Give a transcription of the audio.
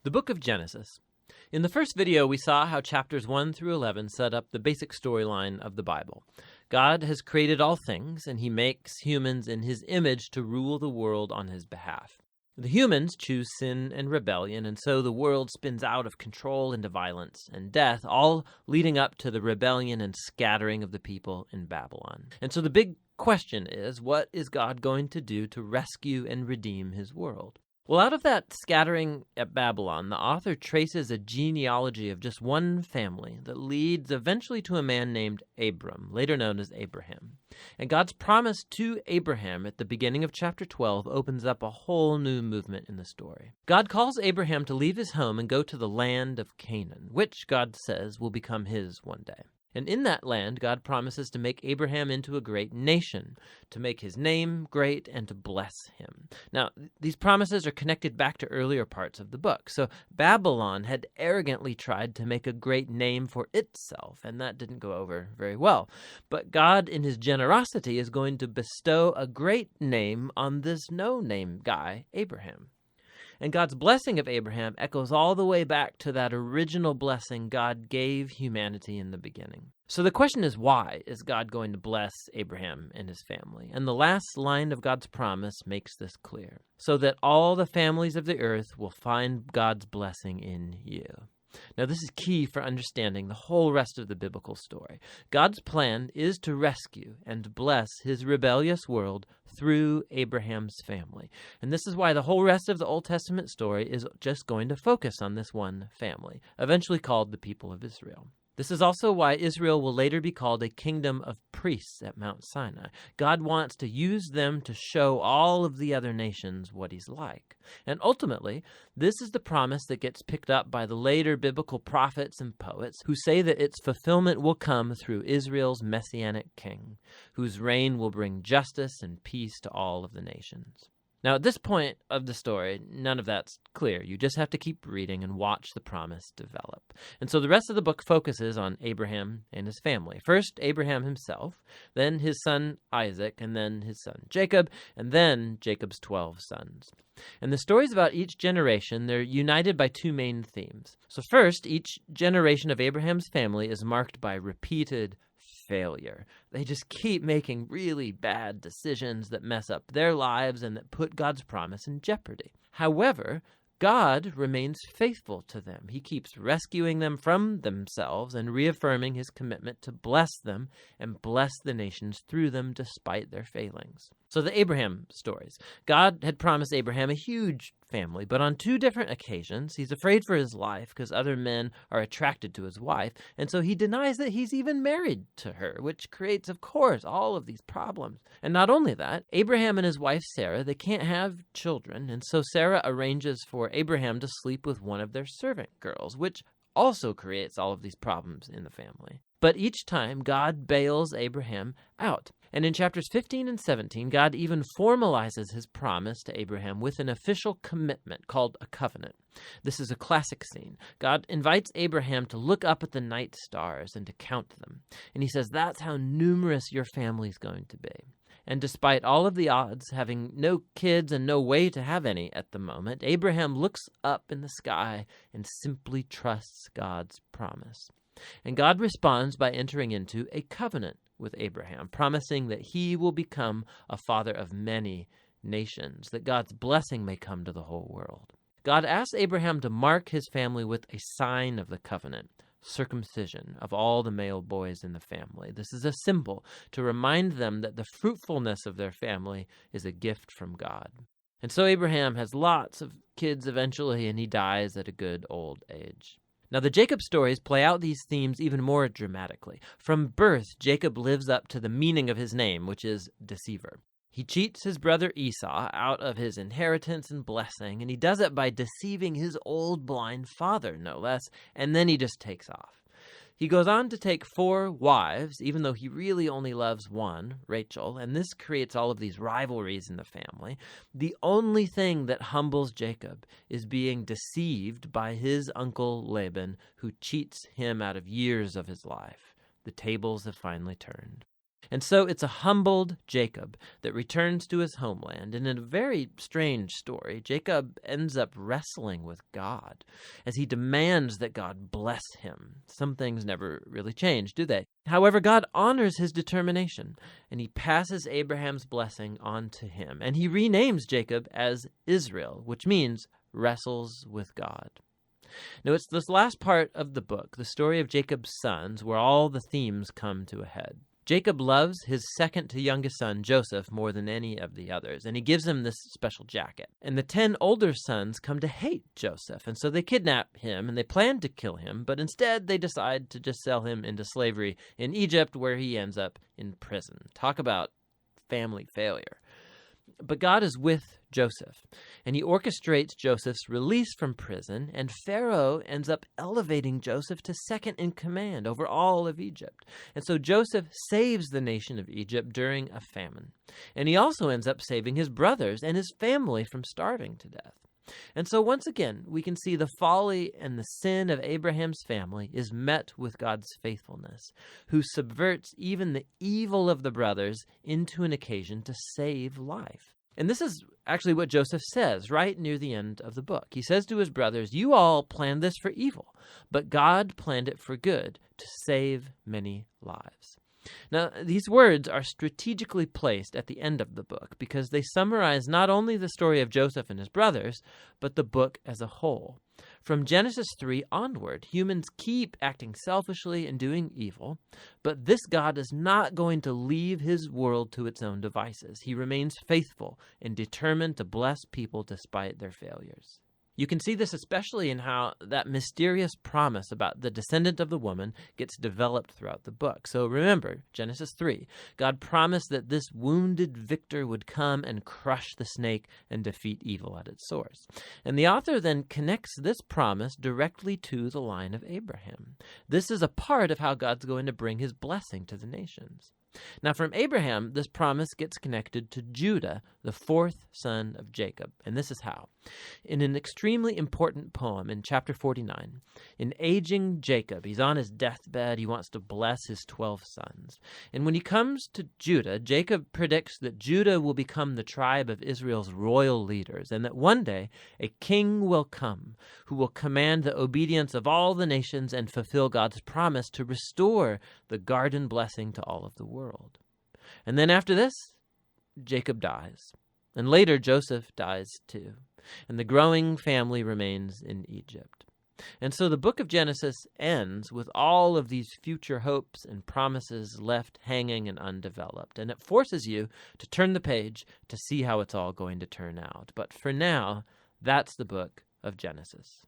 The book of Genesis. In the first video, we saw how chapters 1 through 11 set up the basic storyline of the Bible. God has created all things, and he makes humans in his image to rule the world on his behalf. The humans choose sin and rebellion, and so the world spins out of control into violence and death, all leading up to the rebellion and scattering of the people in Babylon. And so the big question is, what is God going to do to rescue and redeem his world? Well, out of that scattering at Babylon, the author traces a genealogy of just one family that leads eventually to a man named Abram, later known as Abraham. And God's promise to Abraham at the beginning of chapter 12 opens up a whole new movement in the story. God calls Abraham to leave his home and go to the land of Canaan, which God says will become his one day. And in that land, God promises to make Abraham into a great nation, to make his name great, and to bless him. Now, these promises are connected back to earlier parts of the book. So Babylon had arrogantly tried to make a great name for itself, and that didn't go over very well. But God, in his generosity, is going to bestow a great name on this no-name guy, Abraham. And God's blessing of Abraham echoes all the way back to that original blessing God gave humanity in the beginning. So the question is, why is God going to bless Abraham and his family? And the last line of God's promise makes this clear. So that all the families of the earth will find God's blessing in you. Now, this is key for understanding the whole rest of the biblical story. God's plan is to rescue and bless his rebellious world through Abraham's family. And this is why the whole rest of the Old Testament story is just going to focus on this one family, eventually called the people of Israel. This is also why Israel will later be called a kingdom of priests at Mount Sinai. God wants to use them to show all of the other nations what he's like. And ultimately, this is the promise that gets picked up by the later biblical prophets and poets who say that its fulfillment will come through Israel's messianic king, whose reign will bring justice and peace to all of the nations. Now, at this point of the story, none of that's clear. You just have to keep reading and watch the promise develop. And so the rest of the book focuses on Abraham and his family. First, Abraham himself, then his son Isaac, and then his son Jacob, and then Jacob's 12 sons. And the stories about each generation, they're united by two main themes. So first, each generation of Abraham's family is marked by repeated failure. They just keep making really bad decisions that mess up their lives and that put God's promise in jeopardy. However, God remains faithful to them. He keeps rescuing them from themselves and reaffirming his commitment to bless them and bless the nations through them despite their failings. So the Abraham stories. God had promised Abraham a huge family, but on two different occasions, he's afraid for his life because other men are attracted to his wife, and so he denies that he's even married to her, which creates, of course, all of these problems. And not only that, Abraham and his wife Sarah, they can't have children, and so Sarah arranges for Abraham to sleep with one of their servant girls, which also creates all of these problems in the family. But each time, God bails Abraham out. And in chapters 15 and 17, God even formalizes his promise to Abraham with an official commitment called a covenant. This is a classic scene. God invites Abraham to look up at the night stars and to count them. And he says, that's how numerous your family's going to be. And despite all of the odds, having no kids and no way to have any at the moment, Abraham looks up in the sky and simply trusts God's promise. And God responds by entering into a covenant with Abraham, promising that he will become a father of many nations, that God's blessing may come to the whole world. God asks Abraham to mark his family with a sign of the covenant, circumcision of all the male boys in the family. This is a symbol to remind them that the fruitfulness of their family is a gift from God. And so Abraham has lots of kids eventually, and he dies at a good old age. Now, the Jacob stories play out these themes even more dramatically. From birth, Jacob lives up to the meaning of his name, which is deceiver. He cheats his brother Esau out of his inheritance and blessing, and he does it by deceiving his old blind father, no less, and then he just takes off. He goes on to take 4 wives, even though he really only loves one, Rachel, and this creates all of these rivalries in the family. The only thing that humbles Jacob is being deceived by his uncle Laban, who cheats him out of years of his life. The tables have finally turned. And so it's a humbled Jacob that returns to his homeland. And in a very strange story, Jacob ends up wrestling with God as he demands that God bless him. Some things never really change, do they? However, God honors his determination, and he passes Abraham's blessing on to him. And he renames Jacob as Israel, which means wrestles with God. Now, it's this last part of the book, the story of Jacob's sons, where all the themes come to a head. Jacob loves his second to youngest son, Joseph, more than any of the others, and he gives him this special jacket. And the 10 older sons come to hate Joseph, and so they kidnap him, and they plan to kill him, but instead they decide to just sell him into slavery in Egypt, where he ends up in prison. Talk about family failure. But God is with Joseph, and he orchestrates Joseph's release from prison, and Pharaoh ends up elevating Joseph to second in command over all of Egypt. And so Joseph saves the nation of Egypt during a famine. And he also ends up saving his brothers and his family from starving to death. And so once again, we can see the folly and the sin of Abraham's family is met with God's faithfulness, who subverts even the evil of the brothers into an occasion to save life. And this is actually what Joseph says right near the end of the book. He says to his brothers, "You all planned this for evil, but God planned it for good, to save many lives." Now, these words are strategically placed at the end of the book because they summarize not only the story of Joseph and his brothers, but the book as a whole. From Genesis 3 onward, humans keep acting selfishly and doing evil, but this God is not going to leave his world to its own devices. He remains faithful and determined to bless people despite their failures. You can see this especially in how that mysterious promise about the descendant of the woman gets developed throughout the book. So remember, Genesis 3, God promised that this wounded victor would come and crush the snake and defeat evil at its source. And the author then connects this promise directly to the line of Abraham. This is a part of how God's going to bring his blessing to the nations. Now, from Abraham, this promise gets connected to Judah, the fourth son of Jacob. And this is how. In an extremely important poem in chapter 49, in aging Jacob, he's on his deathbed, he wants to bless his 12 sons. And when he comes to Judah, Jacob predicts that Judah will become the tribe of Israel's royal leaders, and that one day a king will come who will command the obedience of all the nations and fulfill God's promise to restore the garden blessing to all of the world. And then after this, Jacob dies. And later, Joseph dies too. And the growing family remains in Egypt. And so the book of Genesis ends with all of these future hopes and promises left hanging and undeveloped. And it forces you to turn the page to see how it's all going to turn out. But for now, that's the book of Genesis.